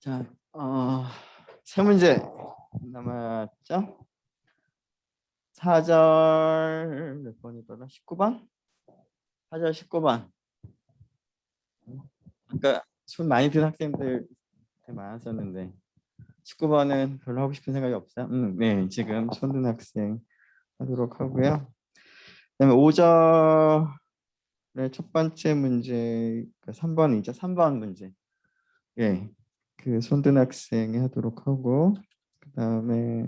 자, 세 문제 남았죠? 4절 몇 번이더라? 19번? 4절 19번. 아까 손 많이 든 학생들 되게 많았었는데 19번은 별로 하고 싶은 생각이 없어요? 네, 지금 손 든 학생 하도록 하고요. 그다음에 5절의 첫 번째 문제, 3번이죠. 3번 문제. 예, 그 손 든 학생이 하도록 하고, 그다음에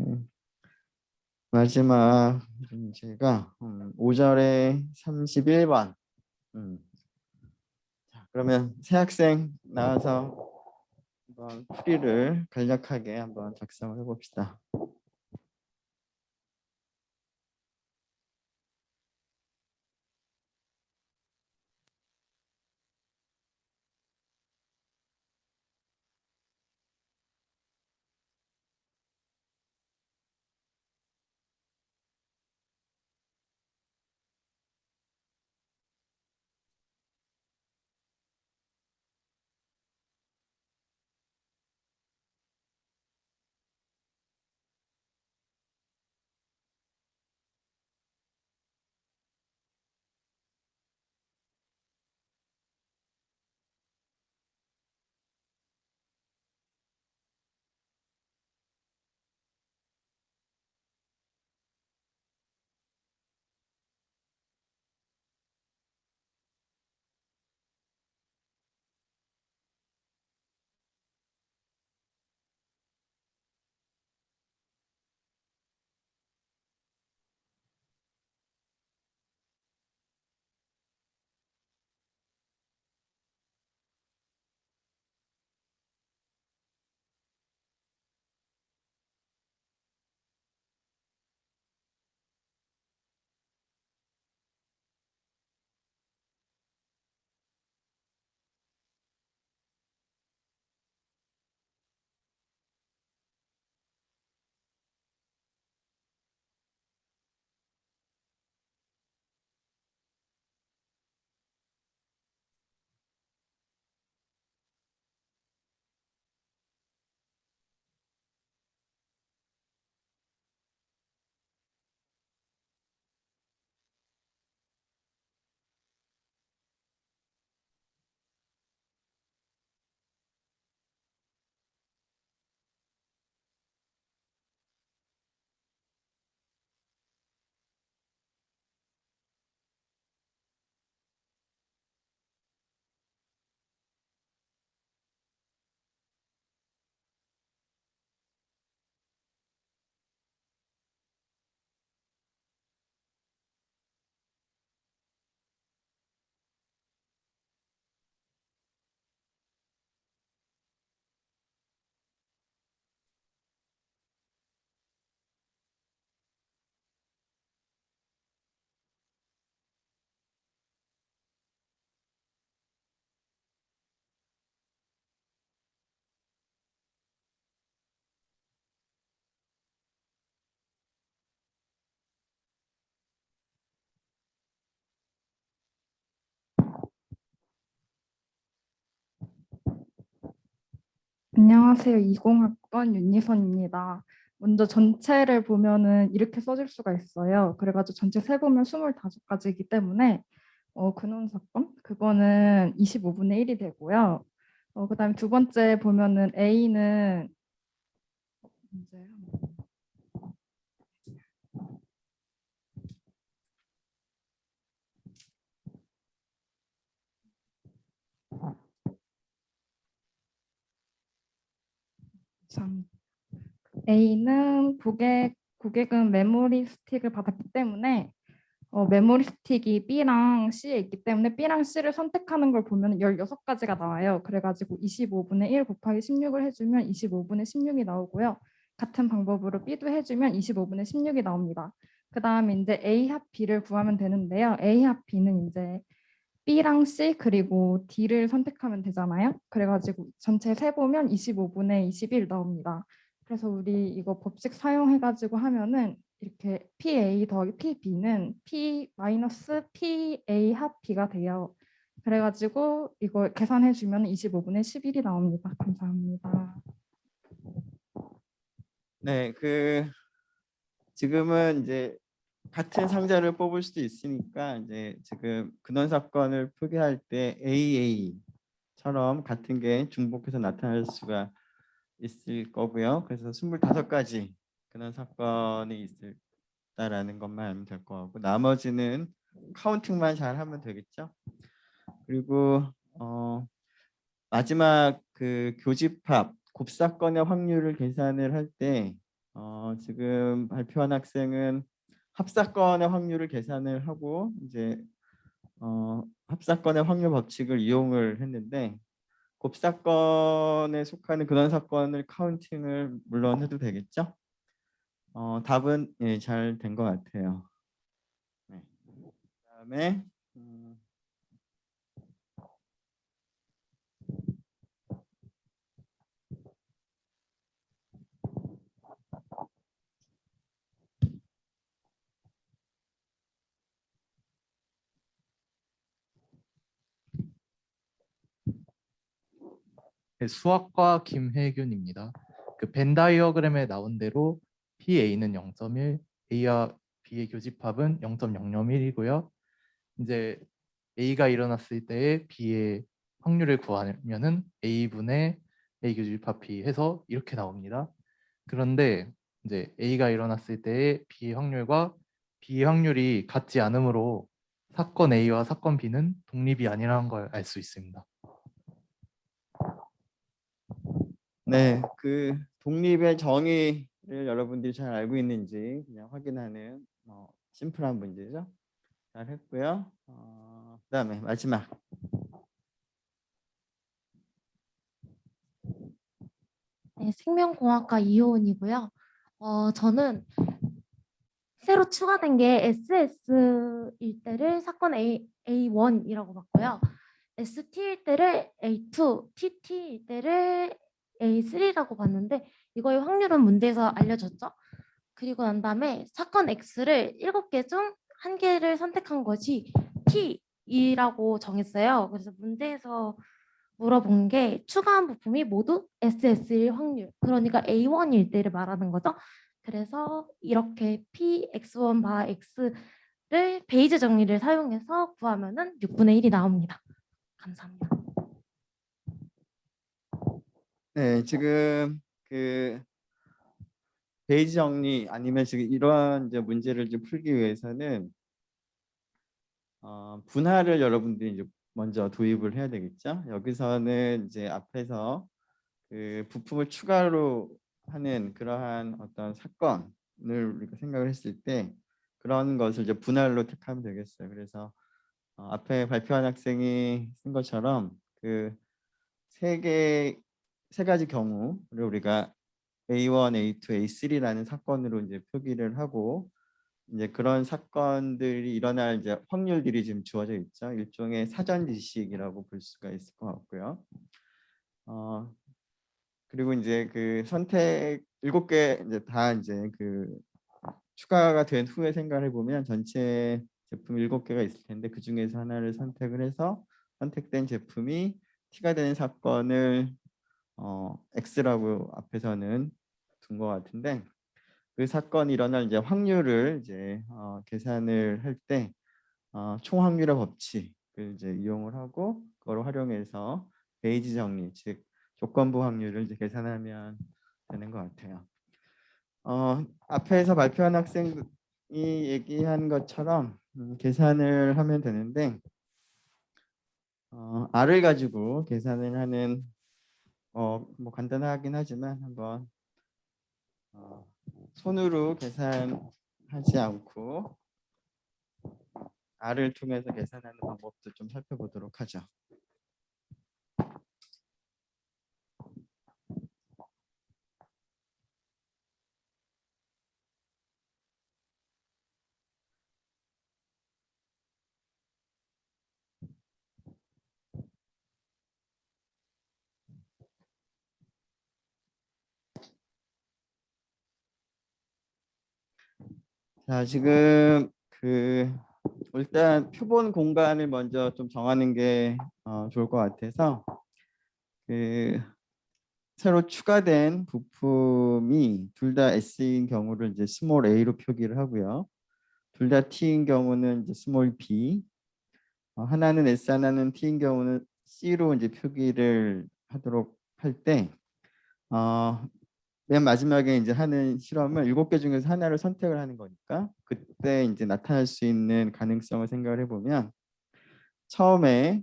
마지막 문제가 5절에 31번. 자, 그러면 새 학생 나와서 한번 풀이를 간략하게 한번 작성을 해봅시다. 안녕하세요. 20학번 윤희선입니다. 먼저 전체를 보면은 이렇게 써질 수가 있어요. 그래가지고 전체 세보면 25가지이기 때문에 근원 사건 그거는 25분의 1이 되고요. 그다음에 두 번째 보면은 A는 문제요. 참. A는 고객은 메모리 스틱을 받았기 때문에 메모리 스틱이 B랑 C에 있기 때문에 B랑 C를 선택하는 걸 보면 16가지가 나와요. 그래가지고 25분의 1 곱하기 16을 해주면 25분의 16이 나오고요. 같은 방법으로 B도 해주면 25분의 16이 나옵니다. 그 다음에 이제 A 합 B를 구하면 되는데요. A 합 B는 이제 B랑 C 그리고 D를 선택하면 되잖아요. 그래가지고 전체 세보면 25분의 21 나옵니다. 그래서 우리 이거 법칙 사용해가지고 하면은 이렇게 PA 더하기 PB는 P 마이너스 PA 합 B가 돼요. 그래가지고 이거 계산해 주면 25분의 11이 나옵니다. 감사합니다. 네, 지금은 이제 같은 상자를 뽑을 수도 있으니까 이제 지금 근원 사건을 표기할 때 AA처럼 같은 게 중복해서 나타날 수가 있을 거고요. 그래서 25가지 근원 사건이 있다라는 것만 알면 될 거 같고 나머지는 카운팅만 잘 하면 되겠죠. 그리고 마지막 그 교집합 곱사건의 확률을 계산을 할 때 지금 발표한 학생은 합사건의 확률을 계산을 하고 이제 합사건의 확률 법칙을 이용을 했는데 곱사건에 속하는 그런 사건을 카운팅을 물론 해도 되겠죠? 답은 예, 잘 된 것 같아요. 네. 그다음에 네, 수학과 김혜균입니다. 그 벤 다이어그램에 나온 대로 PA는 0.1, A와 B의 교집합은 0.001이고요. 이제 A가 일어났을 때의 B의 확률을 구하면은 A분의 A 교집합 B 해서 이렇게 나옵니다. 그런데 이제 A가 일어났을 때의 B의 확률과 B의 확률이 같지 않으므로 사건 A와 사건 B는 독립이 아니라는 걸 알 수 있습니다. 네, 그 독립의 정의를 여러분들이 잘 알고 있는지 그냥 확인하는 심플한 문제죠. 잘 했고요. 그다음에 마지막. 네, 생명공학과 이호은이고요. 저는 새로 추가된 게 SS일 때를 사건 A1이라고 봤고요. ST일 때를 A2, TT일 때를 A3라고 봤는데 이거의 확률은 문제에서 알려줬죠. 그리고 난 다음에 사건 X를 7개 중 1개를 선택한 것이 T이라고 정했어요. 그래서 문제에서 물어본 게 추가한 부품이 모두 SS일 확률, 그러니까 A1일 때를 말하는 거죠. 그래서 이렇게 P, X1 바 X를 베이즈 정리를 사용해서 구하면은 6분의 1이 나옵니다. 감사합니다. 네, 지금 그 베이지 정리 아니면 지금 이러한 이제 문제를 좀 풀기 위해서는 분할을 여러분들이 이제 먼저 도입을 해야 되겠죠. 여기서는 이제 앞에서 그 부품을 추가로 하는 그러한 어떤 사건을 우리가 생각을 했을 때 그런 것을 이제 분할로 택하면 되겠어요. 그래서 앞에 발표한 학생이 쓴 것처럼 그 세 가지 경우를 우리가 A1, A2, A3라는 사건으로 이제 표기를 하고 이제 그런 사건들이 일어날 이제 확률들이 지금 주어져 있죠. 일종의 사전 지식이라고 볼 수가 있을 것 같고요. 그리고 이제 그 선택 7개 이제 다 이제 그 추가가 된 후에 생각을 해보면 전체 제품 7개가 있을 텐데 그 중에서 하나를 선택을 해서 선택된 제품이 T가 되는 사건을 X라고 앞에서는 둔 것 같은데 그 사건이 일어날 이제 확률을 이제 계산을 할 때 총확률의 법칙을 이제 이용을 하고 그걸 활용해서 베이지 정리 즉 조건부 확률을 이제 계산하면 되는 것 같아요. 앞에서 발표한 학생이 얘기한 것처럼 계산을 하면 되는데 R을 가지고 계산을 하는 뭐 간단하긴 하지만 한번 손으로 계산하지 않고 R을 통해서 계산하는 방법도 좀 살펴보도록 하죠. 자, 지금 그 일단 표본 공간을 먼저 좀 정하는 게 좋을 것 같아서 그 새로 추가된 부품이 둘 다 S인 경우를 이제 스몰 a로 표기를 하고요. 둘 다 T인 경우는 이제 스몰 b, 하나는 S 하나는 T인 경우는 C로 이제 표기를 하도록 할 때, 맨 마지막에 이제 하는 실험은 7개 중에서 하나를 선택을 하는 거니까 그때 이제 나타날 수 있는 가능성을 생각을 해보면 처음에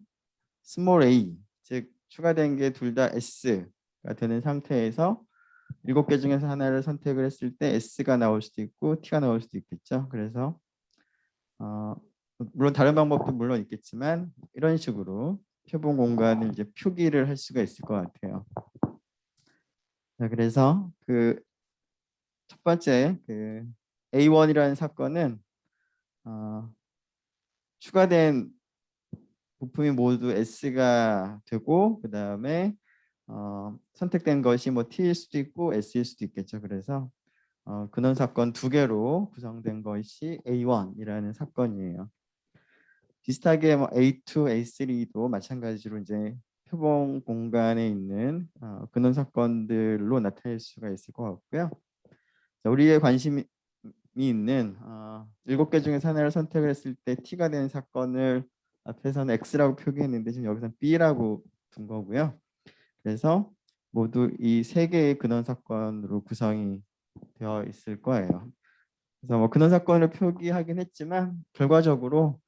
스몰 a, 즉 추가된 게 둘 다 S가 되는 상태에서 7개 중에서 하나를 선택을 했을 때 S가 나올 수도 있고 T가 나올 수도 있겠죠. 그래서 물론 다른 방법도 물론 있겠지만 이런 식으로 표본 공간을 이제 표기를 할 수가 있을 것 같아요. 자, 그래서 그 첫 번째 그 A1이라는 사건은 추가된 부품이 모두 S가 되고 그 다음에 선택된 것이 뭐 T일 수도 있고 S일 수도 있겠죠. 그래서 근원 사건 2개로 구성된 것이 A1이라는 사건이에요. 비슷하게 뭐 A2, A3도 마찬가지로 이제 표본 공간에 있는 근원 사건들로 나타낼 수가 있을 것 같고요. 자, 우리의 관심이 있는 7개 중에서 하나를 선택을 했을 때 T가 되는 사건을 앞에서는 X라고 표기했는데 지금 여기서는 B라고 둔 거고요. 그래서 모두 이 3개의 근원 사건으로 구성이 되어 있을 거예요. 그래서 뭐 근원 사건을 표기하긴 했지만 결과적으로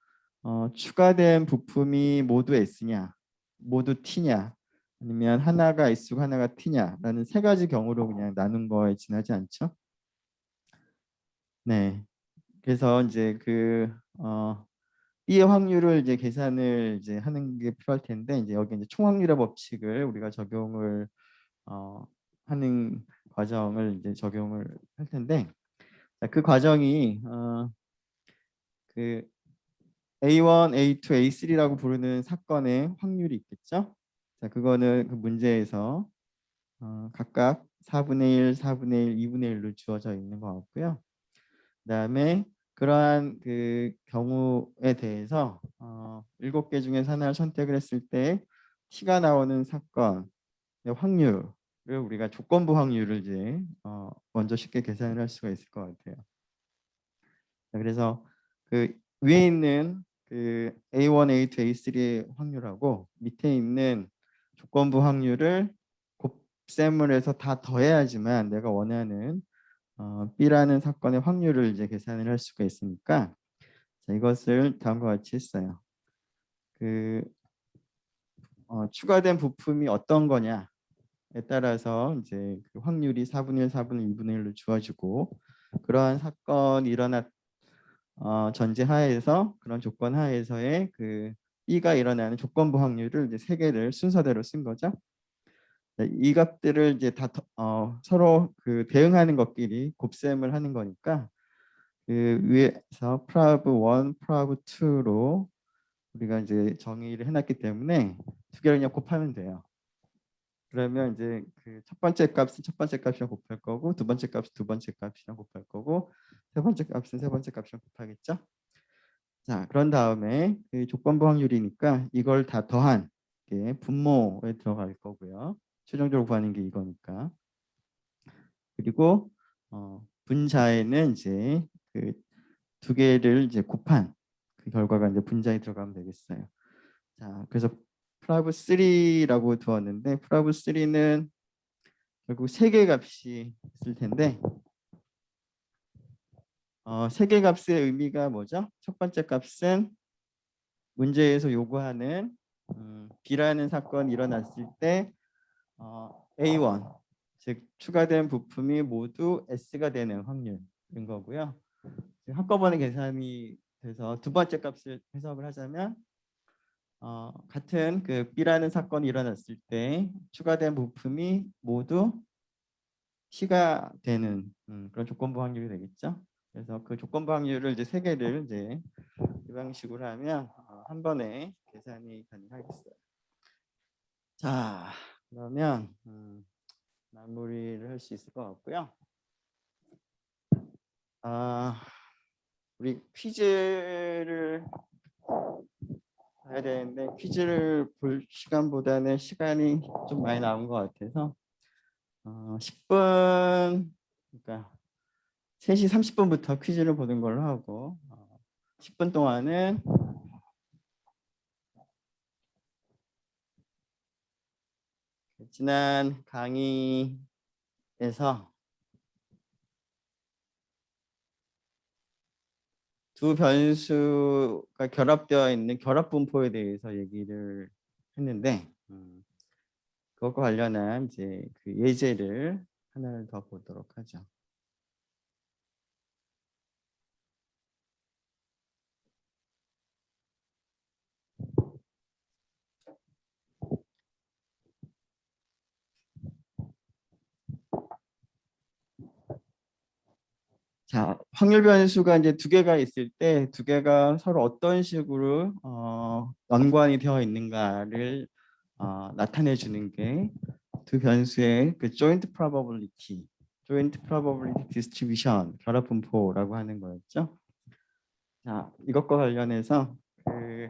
추가된 부품이 모두 S냐, 모두 T냐, 아니면 하나가 S고 하나가 T냐라는 3가지 경우로 그냥 나눈 거에 지나지 않죠. 네. 그래서 이제 그 B의 확률을 이제 계산을 이제 하는 게 필요할 텐데 이제 여기 이제 총확률의 법칙을 우리가 적용을 하는 과정을 이제 적용을 할 텐데 그 과정이 그 A1, A2, A3라고 부르는 사건의 확률이 있겠죠. 자, 그거는 그 문제에서 각각 4분의 1, 4분의 1, 2분의 1로 주어져 있는 것 같고요. 그다음에 그러한 그 경우에 대해서 7개 중에서 하나를 선택을 했을 때 T가 나오는 사건의 확률을 우리가 조건부 확률을 이제 먼저 쉽게 계산을 할 수가 있을 것 같아요. 자, 그래서 그 위에 있는 그 A1, A2, A3의 확률하고 밑에 있는 조건부 확률을 곱셈을 해서 다 더해야지만 내가 원하는 B라는 사건의 확률을 이제 계산을 할 수가 있으니까 자, 이것을 다음과 같이 했어요. 그 추가된 부품이 어떤 거냐에 따라서 이제 그 확률이 4분의 1, 4분의 2분의 1로 주어지고 그러한 사건이 일어났 전제 하에서 그런 조건 하에서의 그 B가 일어나는 조건부 확률을 이제 3개를 순서대로 쓴 거죠. 이 값들을 이제 다 서로 그 대응하는 것끼리 곱셈을 하는 거니까 그 위에서 프라브 1, 프라브 2로 우리가 이제 정의를 해놨기 때문에 2개를 그냥 곱하면 돼요. 그러면 이제 그 첫 번째 값은 첫 번째 값이랑 곱할 거고 두 번째 값은 두 번째 값이랑 곱할 거고 세 번째 값은 세 번째 값이랑 곱하겠죠. 자, 그런 다음에 그 조건부 확률이니까 이걸 다 더한 게 분모에 들어갈 거고요. 최종적으로 구하는 게 이거니까. 그리고 분자에는 이제 그 2개를 이제 곱한 그 결과가 이제 분자에 들어가면 되겠어요. 자, 그래서 프라브 3라고 두었는데 프라브 3는 결국 3개 값이 있을 텐데 3개 값의 의미가 뭐죠? 첫 번째 값은 문제에서 요구하는 B라는 사건이 일어났을 때 A1 즉 추가된 부품이 모두 S가 되는 확률인 거고요. 한꺼번에 계산이 돼서 두 번째 값을 해석을 하자면 같은 그 B라는 사건이 일어났을 때 추가된 부품이 모두 T가 되는 그런 조건부 확률이 되겠죠. 그래서 그 조건부 확률을 이제 3개를 이제 이 방식으로 하면 한 번에 계산이 가능하겠어요. 자, 그러면 마무리를 할 수 있을 것 같고요. 우리 퀴즈를 봐야 되는데 퀴즈를 볼 시간보다는 시간이 좀 많이 남은 것 같아서 10분, 그러니까 3시 30분부터 퀴즈를 보는 걸로 하고 10분 동안은 지난 강의에서 두 변수가 결합되어 있는 결합 분포에 대해서 얘기를 했는데 그것과 관련한 이제 그 예제를 하나를 더 보도록 하죠. 자, 확률 변수가 이제 두 개가 있을 때 두 개가 서로 어떤 식으로 연관이 되어 있는가를 나타내 주는 게 두 변수의 그 joint probability distribution 결합 분포라고 하는 거였죠. 자, 이것과 관련해서 그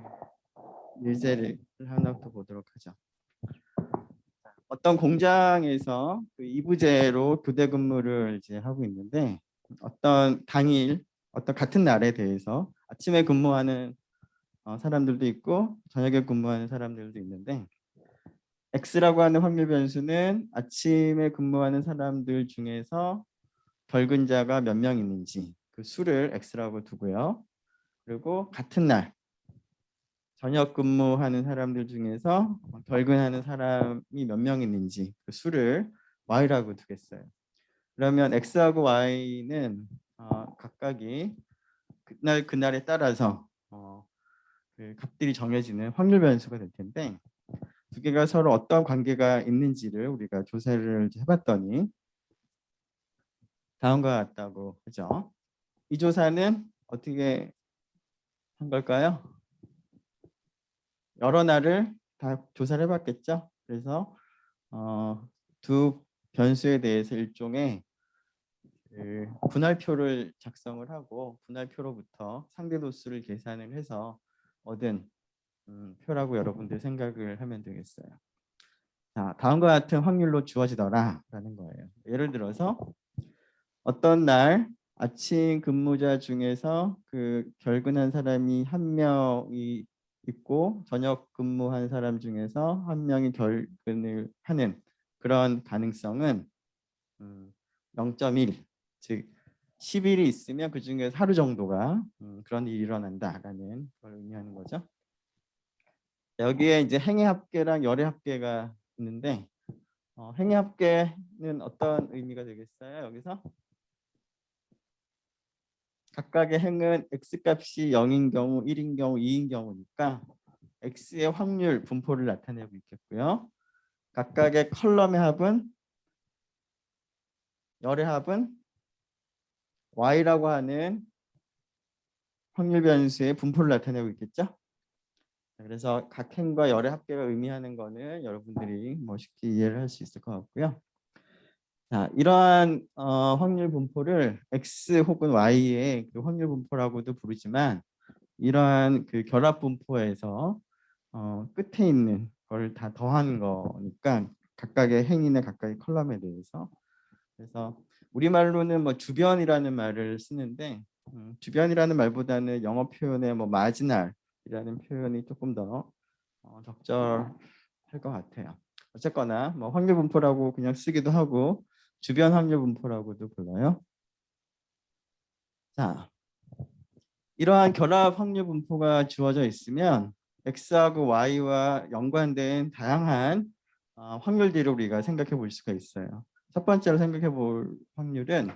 예제를 하나 더 보도록 하죠. 어떤 공장에서 그 이부제로 교대 근무를 이제 하고 있는데 어떤 당일 어떤 같은 날에 대해서 아침에 근무하는 사람들도 있고 저녁에 근무하는 사람들도 있는데 X라고 하는 확률 변수는 아침에 근무하는 사람들 중에서 결근자가 몇 명 있는지 그 수를 X라고 두고요. 그리고 같은 날 저녁 근무하는 사람들 중에서 결근하는 사람이 몇 명 있는지 그 수를 Y라고 두겠어요. 그러면 X하고 Y는 각각이 그날에 따라서 그 값들이 정해지는 확률 변수가 될 텐데 두 개가 서로 어떤 관계가 있는지를 우리가 조사를 해봤더니 다음과 같다고 하죠. 이 조사는 어떻게 한 걸까요? 여러 날을 다 조사를 해봤겠죠. 그래서 두 변수에 대해서 일종의 그 분할표를 작성을 하고 분할표로부터 상대도수를 계산을 해서 얻은 표라고 여러분들 생각을 하면 되겠어요. 자, 다음과 같은 확률로 주어지더라라는 거예요. 예를 들어서 어떤 날 아침 근무자 중에서 그 결근한 사람이 한 명이 있고 저녁 근무한 사람 중에서 한 명이 결근을 하는 그런 가능성은 0.1, 즉 10일이 있으면 그 중에서 하루 정도가 그런 일이 일어난다라는 걸 의미하는 거죠. 여기에 이제 행의 합계랑 열의 합계가 있는데 행의 합계는 어떤 의미가 되겠어요? 여기서 각각의 행은 x값이 0인 경우, 1인 경우, 2인 경우니까 x의 확률 분포를 나타내고 있겠고요. 각각의 컬럼의 합은 열의 합은 y라고 하는 확률 변수의 분포를 나타내고 있겠죠. 그래서 각 행과 열의 합계가 의미하는 거는 여러분들이 쉽게 이해를 할 수 있을 것 같고요. 자, 이러한 확률 분포를 x 혹은 y의 그 확률 분포라고도 부르지만 이러한 그 결합 분포에서 끝에 있는 걸 다 더하는 거니까 각각의 행이나 각각의 컬럼에 대해서 그래서 우리말로는 뭐 주변이라는 말을 쓰는데 주변이라는 말보다는 영어 표현의 뭐 마지날이라는 표현이 조금 더 적절할 것 같아요. 어쨌거나 뭐 확률 분포라고 그냥 쓰기도 하고 주변 확률 분포라고도 불러요. 자, 이러한 결합 확률 분포가 주어져 있으면 x하고 y와 연관된 다양한 확률들을 우리가 생각해 볼 수가 있어요. 첫 번째로 생각해 볼 확률은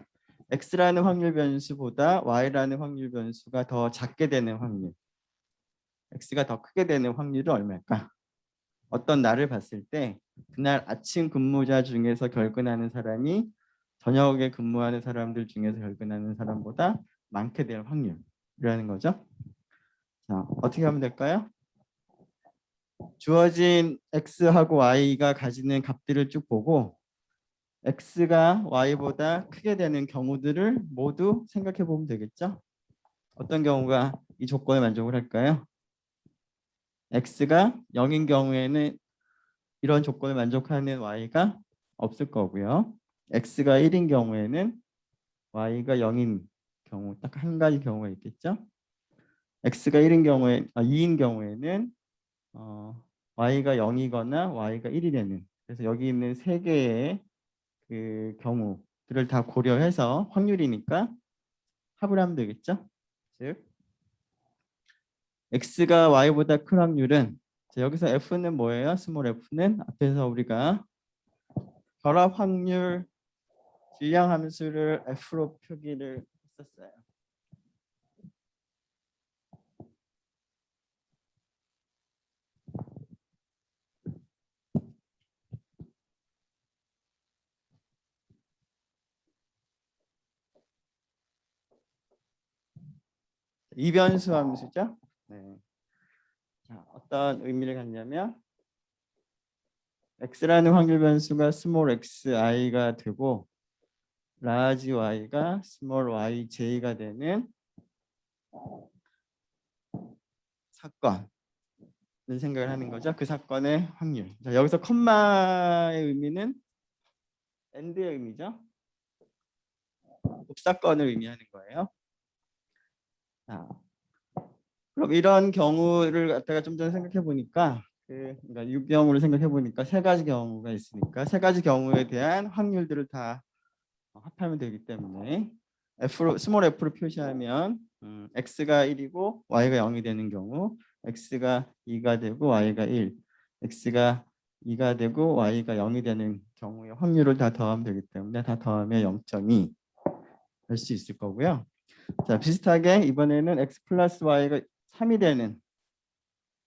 x라는 확률 변수보다 y라는 확률 변수가 더 작게 되는 확률. x가 더 크게 되는 확률은 얼마일까? 어떤 날을 봤을 때 그날 아침 근무자 중에서 결근하는 사람이 저녁에 근무하는 사람들 중에서 결근하는 사람보다 많게 될 확률이라는 거죠. 자, 어떻게 하면 될까요? 주어진 x하고 y가 가지는 값들을 쭉 보고 x가 y보다 크게 되는 경우들을 모두 생각해 보면 되겠죠. 어떤 경우가 이 조건에 만족을 할까요? x가 0인 경우에는 이런 조건을 만족하는 y가 없을 거고요. x가 1인 경우에는 y가 0인 경우 딱 한 가지 경우가 있겠죠. x가 1인 경우에 2인 경우에는 y가 0이거나 y가 1이 되는, 그래서 여기 있는 세 개의 그 경우들을 다 고려해서 확률이니까 합을 하면 되겠죠. 즉 x가 y보다 큰 확률은, 자, 여기서 f는 뭐예요? 스몰 f는 앞에서 우리가 결합 확률 질량 함수를 f로 표기를 했었어요. 이변수 함수죠. 네. 자, 어떤 의미를 갖냐면 x라는 확률 변수가 스몰 xi가 되고 라지 y가 스몰 yj가 되는 사건을 생각을 하는 거죠. 그 사건의 확률. 자, 여기서 콤마의 의미는 and의 의미죠. 곱사건을 의미하는 거예요. 자, 그럼 이런 경우를 갖다가 좀 전에 생각해 보니까 그러니까 유경우를 생각해 보니까 세 가지 경우가 있으니까 세 가지 경우에 대한 확률들을 다 합하면 되기 때문에 f로 스몰 f로 표시하면 x가 1이고 y가 0이 되는 경우, x가 2가 되고 y가 1, x가 2가 되고 y가 0이 되는 경우의 확률을 다 더하면 되기 때문에 다 더하면 0.2 될 수 있을 거고요. 자, 비슷하게 이번에는 x 플러스 y가 3이 되는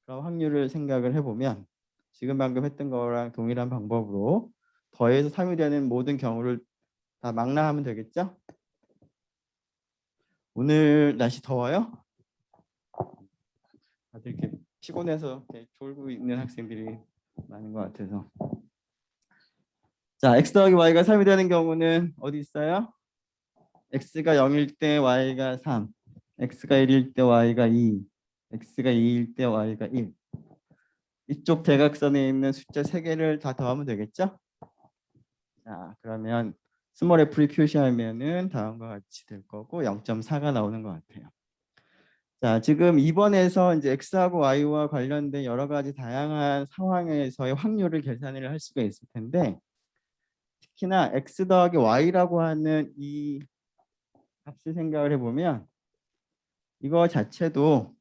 그런 확률을 생각을 해보면 지금 방금 했던 거랑 동일한 방법으로 더해서 3이 되는 모든 경우를 다 망라하면 되겠죠? 오늘 날씨 더워요? 다들 이렇게 피곤해서 이렇게 졸고 있는 학생들이 많은 것 같아서. 자, x 더하기 y가 3이 되는 경우는 어디 있어요? x가 0일 때 y가 3, x가 1일 때 y가 2, x가 2일 때 y가 1. 이쪽 대각선에 있는 숫자 3개를 다 더하면 되겠죠? 자, 그러면 스몰 f를 표시하면은 다음과 같이 될 거고 0.4가 나오는 것 같아요. 자, 지금 2번에서 이제 x하고 y와 관련된 여러 가지 다양한 상황에서의 확률을 계산을 할 수가 있을 텐데 특히나 x 더하기 y라고 하는 이 값을 생각을 해보면 이거 자체도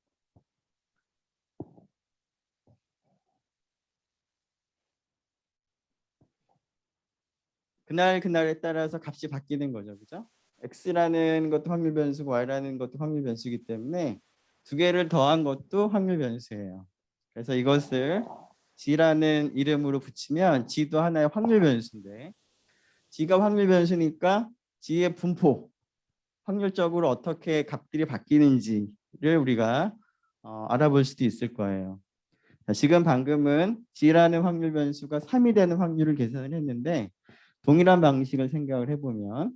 그날에 따라서 값이 바뀌는 거죠. 그죠? x라는 것도 확률 변수고 y라는 것도 확률 변수이기 때문에 두 개를 더한 것도 확률 변수예요. 그래서 이것을 g라는 이름으로 붙이면 g도 하나의 확률 변수인데 g가 확률 변수니까 g의 분포, 확률적으로 어떻게 값들이 바뀌는지를 우리가 알아볼 수도 있을 거예요. 자, 지금 방금은 g라는 확률 변수가 3이 되는 확률을 계산을 했는데 동일한 방식을 생각을 해보면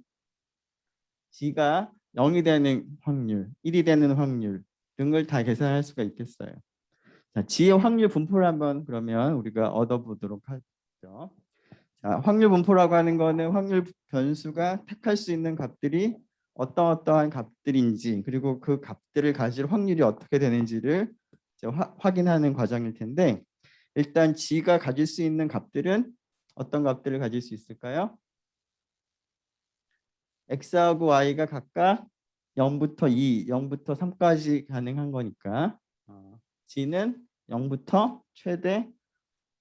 g가 0이 되는 확률, 1이 되는 확률 등을 다 계산할 수가 있겠어요. 자, g의 확률 분포를 한번 그러면 우리가 얻어보도록 하죠. 자, 확률 분포라고 하는 거는 확률 변수가 택할 수 있는 값들이 어떠한 값들인지 그리고 그 값들을 가질 확률이 어떻게 되는지를 확인하는 과정일 텐데 일단 g가 가질 수 있는 값들은 어떤 값들을 가질 수 있을까요? x하고 y가 각각 0부터 2, 0부터 3까지 가능한 거니까 g는 0부터 최대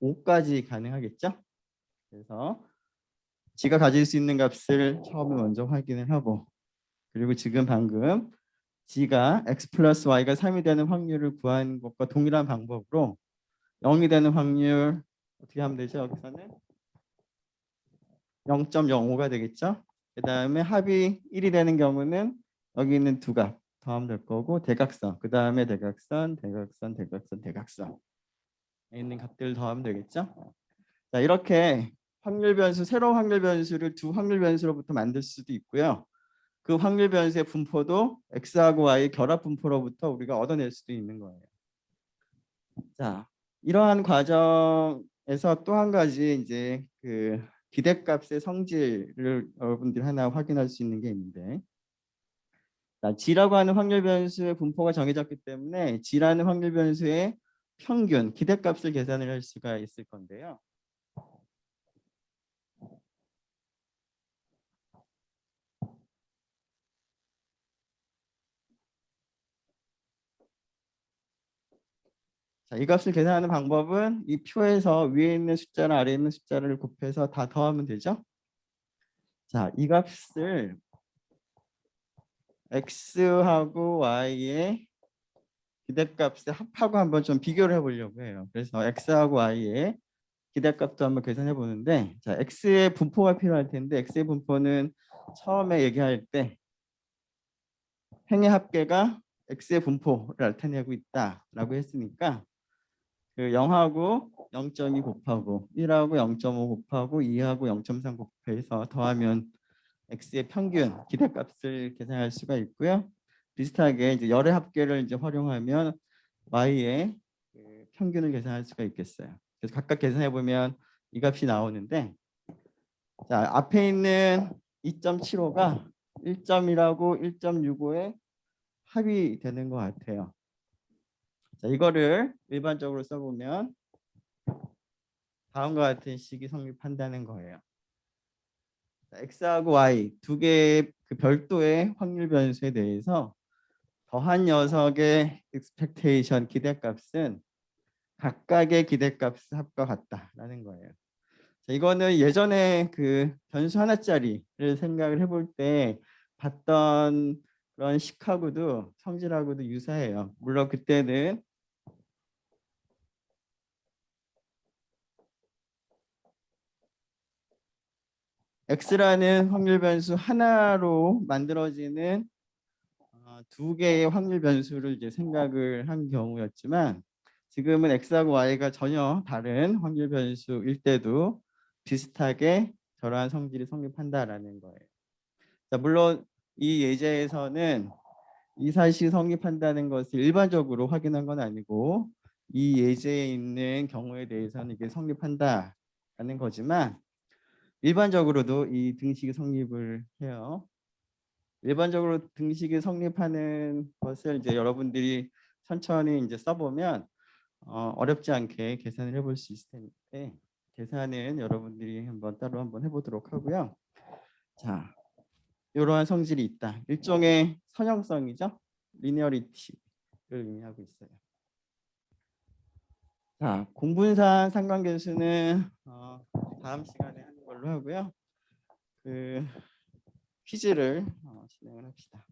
5까지 가능하겠죠? 그래서 g가 가질 수 있는 값을 처음에 먼저 확인을 하고 그리고 지금 방금 g가 x 플러스 y가 3이 되는 확률을 구하는 것과 동일한 방법으로 0이 되는 확률 어떻게 하면 되죠? 여기서는 0.05가 되겠죠? 그 다음에 합이 1이 되는 경우는 여기 있는 두 값 더하면 될 거고 대각선, 그 다음에 대각선에 있는 값들을 더하면 되겠죠? 자, 이렇게 확률 변수, 새로운 확률 변수를 두 확률 변수로부터 만들 수도 있고요. 그 확률 변수의 분포도 x하고 y 결합 분포로부터 우리가 얻어낼 수도 있는 거예요. 자, 이러한 과정에서 또 한 가지 이제 그 기대값의 성질을 여러분들이 하나 확인할 수 있는 게 있는데, 자, g라고 하는 확률 변수의 분포가 정해졌기 때문에 g라는 확률 변수의 평균 기대값을 계산을 할 수가 있을 건데요. 자, 이 값을 계산하는 방법은 이 표에서 위에 있는 숫자랑 아래에 있는 숫자를 곱해서 다 더하면 되죠. 자, 이 값을 x하고 y의 기대값에 합하고 한번 좀 비교를 해보려고 해요. 그래서 x하고 y의 기대값도 한번 계산해 보는데, 자, x의 분포가 필요할 텐데 x의 분포는 처음에 얘기할 때 행의 합계가 x의 분포를 나타내고 있다라고 했으니까 그 0하고 0.2 곱하고 1하고 0.5 곱하고 2하고 0.3 곱해서 더하면 x의 평균 기대값을 계산할 수가 있고요. 비슷하게 이제 열의 합계를 이제 활용하면 y의 그 평균을 계산할 수가 있겠어요. 그래서 각각 계산해 보면 이 값이 나오는데, 자, 앞에 있는 2.75가 1.1하고 1.65의 합이 되는 것 같아요. 자, 이거를 일반적으로 써보면 다음과 같은 식이 성립한다는 거예요. 자, x하고 y 두 개의 그 별도의 확률 변수에 대해서 더한 녀석의 expectation 기대값은 각각의 기대값의 합과 같다라는 거예요. 자, 이거는 예전에 그 변수 하나짜리를 생각을 해볼 때 봤던 그런 식하고도 성질하고도 유사해요. 물론 그때는 x라는 확률 변수 하나로 만들어지는 두 개의 확률 변수를 이제 생각을 한 경우였지만, 지금은 x하고 y가 전혀 다른 확률 변수일 때도 비슷하게 저러한 성질이 성립한다라는 거예요. 자, 물론 이 예제에서는 이 사실이 성립한다는 것을 일반적으로 확인한 건 아니고 이 예제에 있는 경우에 대해서는 이게 성립한다라는 거지만 일반적으로도 이 등식이 성립을 해요. 일반적으로 등식이 성립하는 것을 이제 여러분들이 천천히 이제 써보면 어렵지 않게 계산을 해볼 수 있을 텐데, 계산은 여러분들이 따로 한번 해보도록 하고요. 자, 이러한 성질이 있다. 일종의 선형성이죠. 리니어리티를 의미하고 있어요. 자, 공분산 상관계수는 다음 시간에 하는 걸로 하고요. 그 퀴즈를 진행을 합시다.